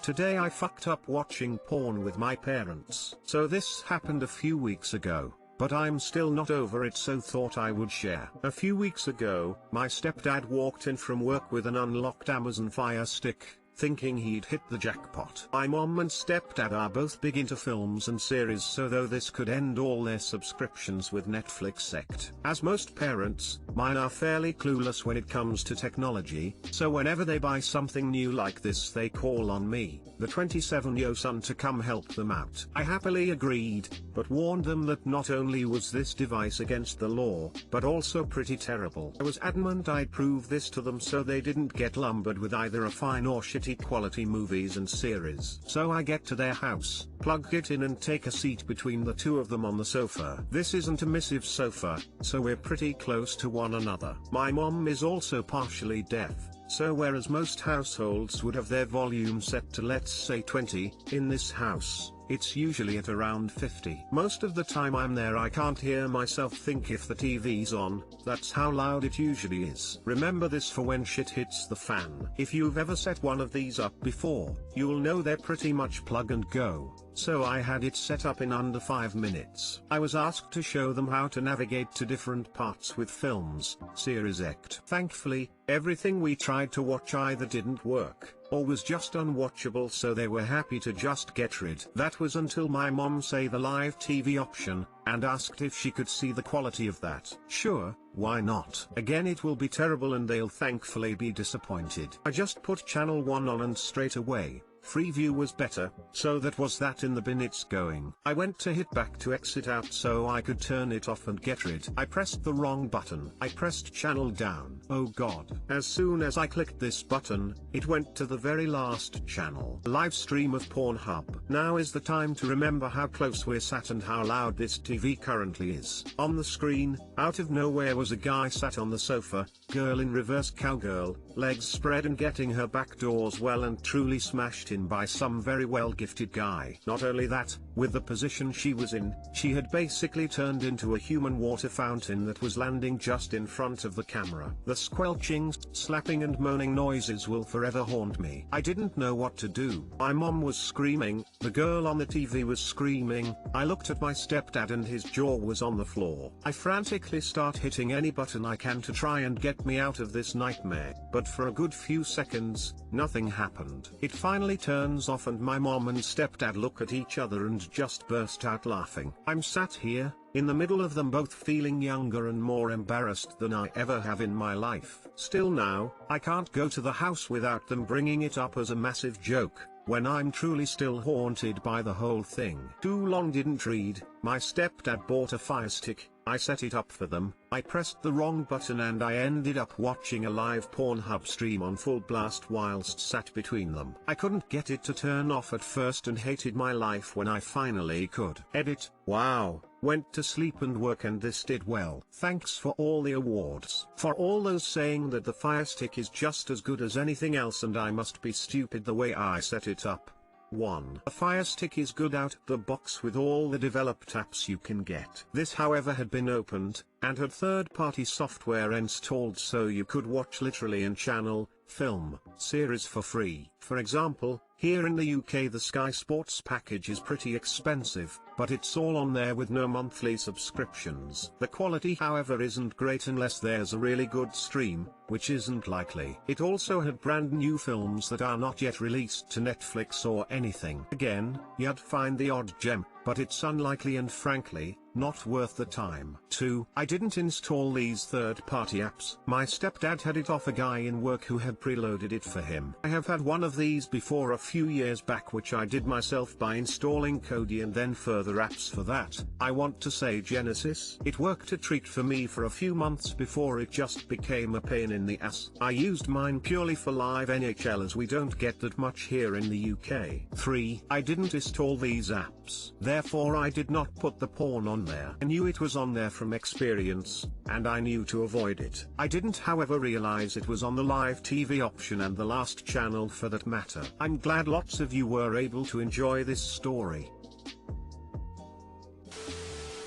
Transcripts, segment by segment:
Today I fucked up watching porn with my parents. So this happened a few weeks ago, but I'm still not over it, so thought I would share. A few weeks ago, my stepdad walked in from work with an unlocked Amazon Fire Stick, thinking he'd hit the jackpot. My mom and stepdad are both big into films and series, so though this could end all their subscriptions with Netflix sect. As most parents, mine are fairly clueless when it comes to technology, so whenever they buy something new like this they call on me, the 27-year-old son, to come help them out. I happily agreed, but warned them that not only was this device against the law, but also pretty terrible. I was adamant I'd prove this to them so they didn't get lumbered with either a fine or shitty quality movies and series. So I get to their house, plug it in and take a seat between the two of them on the sofa. This isn't a massive sofa, so we're pretty close to one another. My mom is also partially deaf, so whereas most households would have their volume set to, let's say, 20, in this house, it's usually at around 50. Most of the time I'm there I can't hear myself think if the TV's on, that's how loud it usually is. Remember this for when shit hits the fan. If you've ever set one of these up before, you'll know they're pretty much plug and go, so I had it set up in under 5 minutes. I was asked to show them how to navigate to different parts with films, series ect. Thankfully, everything we tried to watch either didn't work, or was just unwatchable, so they were happy to just get rid. That was until my mom saw the live TV option, and asked if she could see the quality of that. Sure, why not? Again, it will be terrible and they'll thankfully be disappointed. I just put channel 1 on and straight away, Freeview was better, so that was that in the bin, it's going. I went to hit back to exit out so I could turn it off and get rid. I pressed the wrong button. I pressed channel down. Oh god. As soon as I clicked this button, it went to the very last channel. Live stream of Pornhub. Now is the time to remember how close we're sat and how loud this TV currently is. On the screen, out of nowhere, was a guy sat on the sofa, girl in reverse cowgirl, legs spread and getting her back doors well and truly smashed in by some very well gifted guy. Not only that, with the position she was in, she had basically turned into a human water fountain that was landing just in front of the camera. The squelching, slapping and moaning noises will forever haunt me. I didn't know what to do. My mom was screaming, the girl on the TV was screaming, I looked at my stepdad and his jaw was on the floor. I frantically start hitting any button I can to try and get me out of this nightmare, but for a good few seconds, nothing happened. It finally turns off and my mom and stepdad look at each other and just burst out laughing. I'm sat here, in the middle of them both, feeling younger and more embarrassed than I ever have in my life. Still now, I can't go to the house without them bringing it up as a massive joke, when I'm truly still haunted by the whole thing. Too long didn't read, my stepdad bought a Fire Stick, I set it up for them, I pressed the wrong button and I ended up watching a live Pornhub stream on full blast whilst sat between them. I couldn't get it to turn off at first and hated my life when I finally could. Edit. Wow. Went to sleep and work and this did well. Thanks for all the awards. For all those saying that the Fire Stick is just as good as anything else and I must be stupid the way I set it up. 1. A Fire Stick is good out the box with all the developed apps you can get. This however had been opened, and had third-party software installed so you could watch literally any channel, film, series for free. For example, here in the UK the Sky Sports package is pretty expensive, but it's all on there with no monthly subscriptions. The quality however isn't great unless there's a really good stream, which isn't likely. It also had brand new films that are not yet released to Netflix or anything. Again, you'd find the odd gem, but it's unlikely and frankly, not worth the time. 2. I didn't install these third-party apps. My stepdad had it off a guy in work who had preloaded it for him. I have had one of these before a few years back, which I did myself by installing Kodi and then further apps for that. I want to say Genesis. It worked a treat for me for a few months before it just became a pain in the ass. I used mine purely for live NHL as we don't get that much here in the UK. 3. I didn't install these apps. Therefore I did not put the porn on there. I knew it was on there from experience, and I knew to avoid it. I didn't however realize it was on the live TV option and the last channel for that matter. I'm glad lots of you were able to enjoy this story.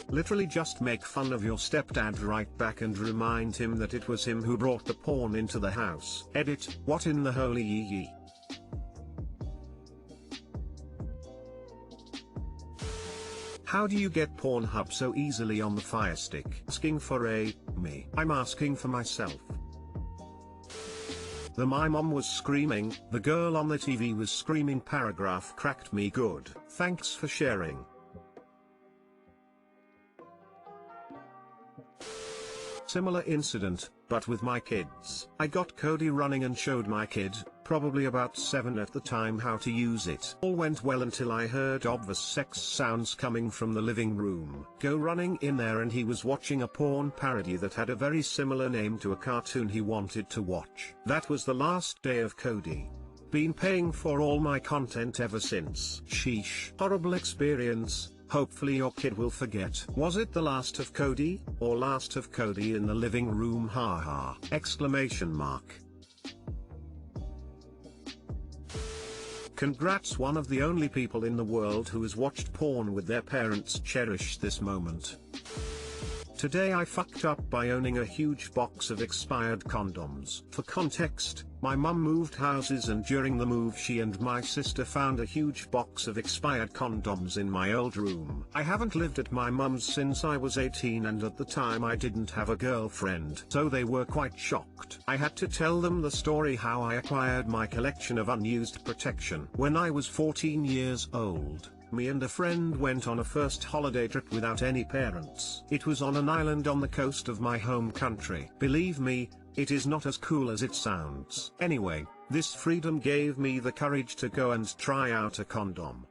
Literally just make fun of your stepdad right back and remind him that it was him who brought the porn into the house. Edit. What in the holy yee yee? How do you get Pornhub so easily on the Fire Stick? Asking for me. I'm asking for myself. My mom was screaming, the girl on the TV was screaming. Paragraph cracked me good. Thanks for sharing. Similar incident, but with my kids. I got Cody running and showed my kid, probably about 7 at the time, how to use it. All went well until I heard obvious sex sounds coming from the living room. Go running in there and he was watching a porn parody that had a very similar name to a cartoon he wanted to watch. That was the last day of Cody. Been paying for all my content ever since. Sheesh. Horrible experience. Hopefully your kid will forget. Was it the last of Cody, or last of Cody in the living room? Haha! Exclamation mark. Congrats, one of the only people in the world who has watched porn with their parents. Cherish this moment. Today I fucked up by owning a huge box of expired condoms. For context, my mum moved houses and during the move she and my sister found a huge box of expired condoms in my old room. I haven't lived at my mum's since I was 18 and at the time I didn't have a girlfriend, so they were quite shocked. I had to tell them the story how I acquired my collection of unused protection. When I was 14 years old, me and a friend went on a first holiday trip without any parents. It was on an island on the coast of my home country. Believe me, it is not as cool as it sounds. Anyway, this freedom gave me the courage to go and try out a condom.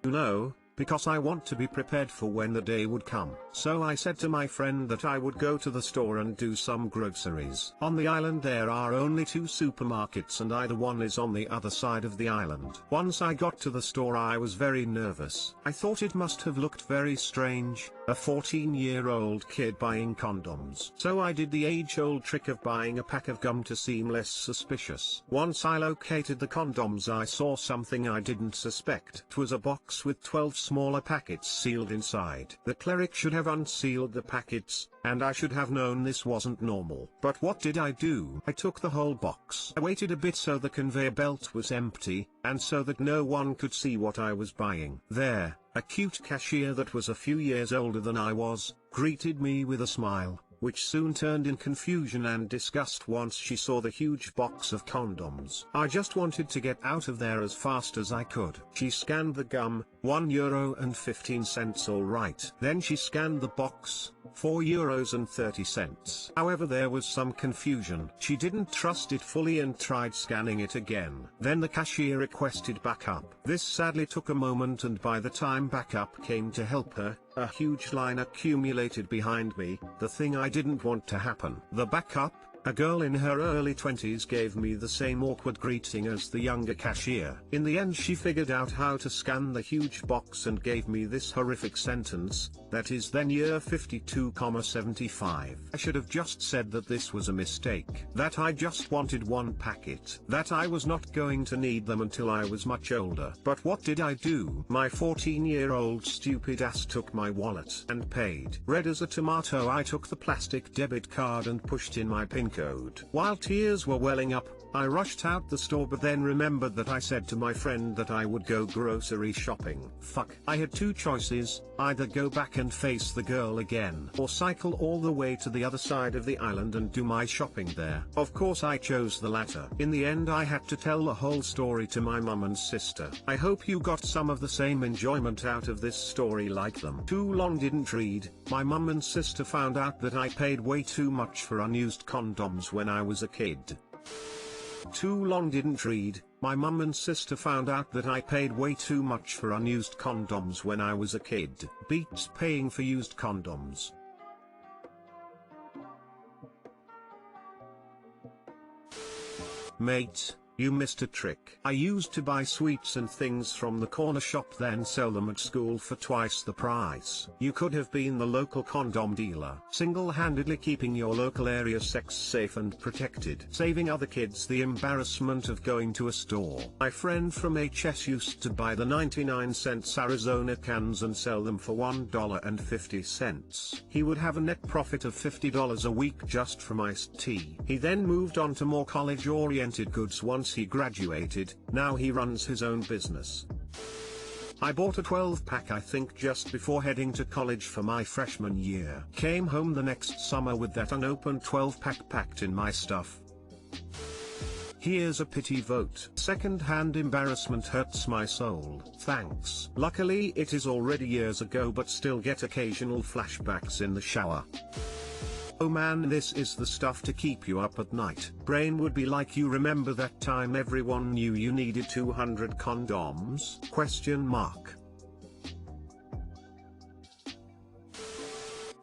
Because I want to be prepared for when the day would come. So I said to my friend that I would go to the store and do some groceries. On the island there are only 2 supermarkets and either one is on the other side of the island. Once I got to the store I was very nervous. I thought it must have looked very strange, a 14-year-old kid buying condoms. So I did the age-old trick of buying a pack of gum to seem less suspicious. Once I located the condoms I saw something I didn't suspect. It was a box with 12 smaller packets sealed inside. The cleric should have unsealed the packets, and I should have known this wasn't normal. But what did I do? I took the whole box. I waited a bit so the conveyor belt was empty, and so that no one could see what I was buying. There, a cute cashier that was a few years older than I was, greeted me with a smile, which soon turned in confusion and disgust once she saw the huge box of condoms. I just wanted to get out of there as fast as I could. She scanned the gum, €1.15 alright. Then she scanned the box, €4.30. However, there was some confusion. She didn't trust it fully and tried scanning it again. Then the cashier requested backup. This sadly took a moment, and by the time backup came to help her, a huge line accumulated behind me, the thing I didn't want to happen. The backup, a girl in her early 20s, gave me the same awkward greeting as the younger cashier. In the end she figured out how to scan the huge box and gave me this horrific sentence, that is then year 52,75. I should have just said that this was a mistake, that I just wanted one packet, that I was not going to need them until I was much older. But what did I do? My 14-year-old stupid ass took my wallet and paid. Red as a tomato, I took the plastic debit card and pushed in my PIN code. While tears were welling up, I rushed out the store, but then remembered that I said to my friend that I would go grocery shopping. Fuck. I had 2 choices, either go back and face the girl again, or cycle all the way to the other side of the island and do my shopping there. Of course I chose the latter. In the end I had to tell the whole story to my mum and sister. I hope you got some of the same enjoyment out of this story like them. Too long didn't read. My mum and sister found out that I paid way too much for unused condoms when I was a kid. Too long didn't read. My mum and sister found out that I paid way too much for unused condoms when I was a kid. Beats paying for used condoms. Mate, you missed a trick. I used to buy sweets and things from the corner shop, then sell them at school for twice the price. You could have been the local condom dealer, single-handedly keeping your local area sex safe and protected, saving other kids the embarrassment of going to a store. My friend from HS used to buy the 99-cent Arizona cans and sell them for $1.50. He would have a net profit of $50 a week just from iced tea. He then moved on to more college-oriented goods once he graduated. Now he runs his own business. I bought a 12-pack I think just before heading to college for my freshman year. Came home the next summer with that unopened 12-pack packed in my stuff. Here's a pity vote. Second-hand embarrassment hurts my soul. Thanks. Luckily it is already years ago but still get occasional flashbacks in the shower. Oh man, this is the stuff to keep you up at night. Brain would be like, you remember that time everyone knew you needed 200 condoms? Question mark.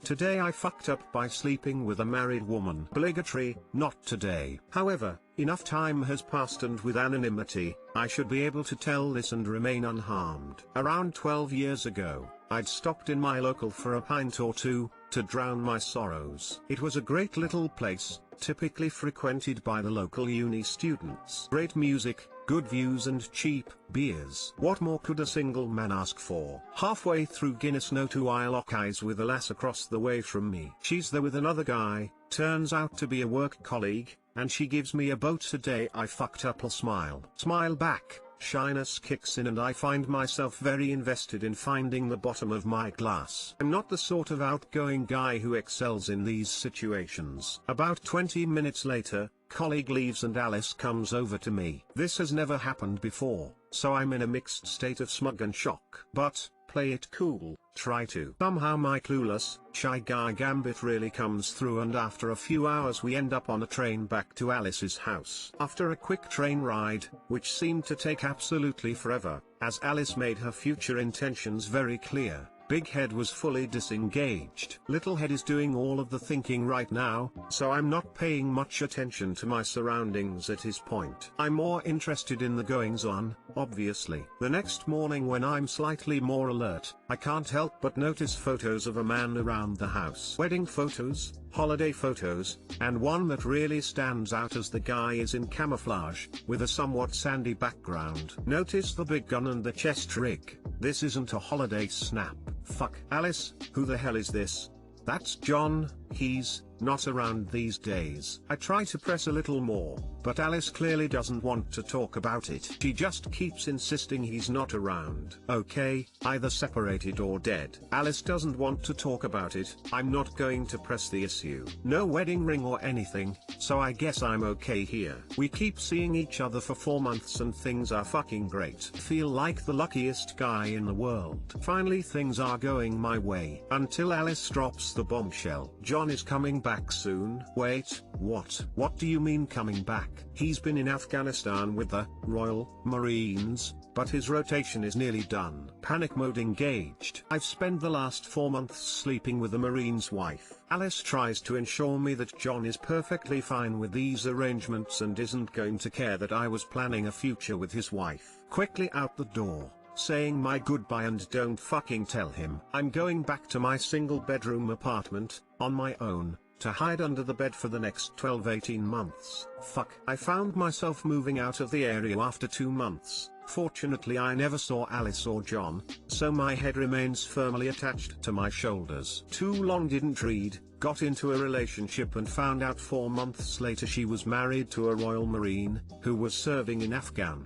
Today I fucked up by sleeping with a married woman. Obligatory, not today. However, enough time has passed and with anonymity, I should be able to tell this and remain unharmed. Around 12 years ago, I'd stopped in my local for a pint or two, to drown my sorrows. It was a great little place, typically frequented by the local uni students. Great music, good views and cheap beers. What more could a single man ask for? Halfway through Guinness No 2 I lock eyes with a lass across the way from me. She's there with another guy, turns out to be a work colleague, and she gives me a boat today I fucked up. I'll smile. Smile back. Shyness kicks in and I find myself very invested in finding the bottom of my glass. I'm not the sort of outgoing guy who excels in these situations. About 20 minutes later, colleague leaves and Alice comes over to me. This has never happened before, so I'm in a mixed state of smug and shock. But, play it cool, try to. Somehow my clueless, shy guy gambit really comes through and after a few hours we end up on a train back to Alice's house. After a quick train ride, which seemed to take absolutely forever, as Alice made her future intentions very clear, Big Head was fully disengaged. Little Head is doing all of the thinking right now, so I'm not paying much attention to my surroundings at his point. I'm more interested in the goings-on, obviously. The next morning when I'm slightly more alert, I can't help but notice photos of a man around the house. Wedding photos, holiday photos, and one that really stands out as the guy is in camouflage, with a somewhat sandy background. Notice the big gun and the chest rig. This isn't a holiday snap. Fuck. Alice, who the hell is this? That's John, he's not around these days. I try to press a little more, but Alice clearly doesn't want to talk about it. She just keeps insisting he's not around. Okay, either separated or dead. Alice doesn't want to talk about it. I'm not going to press the issue. No wedding ring or anything, so I guess I'm okay here. We keep seeing each other for 4 months and things are fucking great. Feel like the luckiest guy in the world. Finally things are going my way. Until Alice drops the bombshell. John is coming back soon. Wait, what? What do you mean coming back? He's been in Afghanistan with the Royal Marines, but his rotation is nearly done. Panic mode engaged. I've spent the last 4 months sleeping with the Marine's wife. Alice tries to ensure me that John is perfectly fine with these arrangements and isn't going to care that I was planning a future with his wife. Quickly out the door, saying my goodbye and don't fucking tell him. I'm going back to my single bedroom apartment, on my own, to hide under the bed for the next 12-18 months. Fuck. I found myself moving out of the area after 2 months. Fortunately I never saw Alice or John, so my head remains firmly attached to my shoulders. Too long didn't read, got into a relationship and found out 4 months later she was married to a Royal Marine, who was serving in Afghan.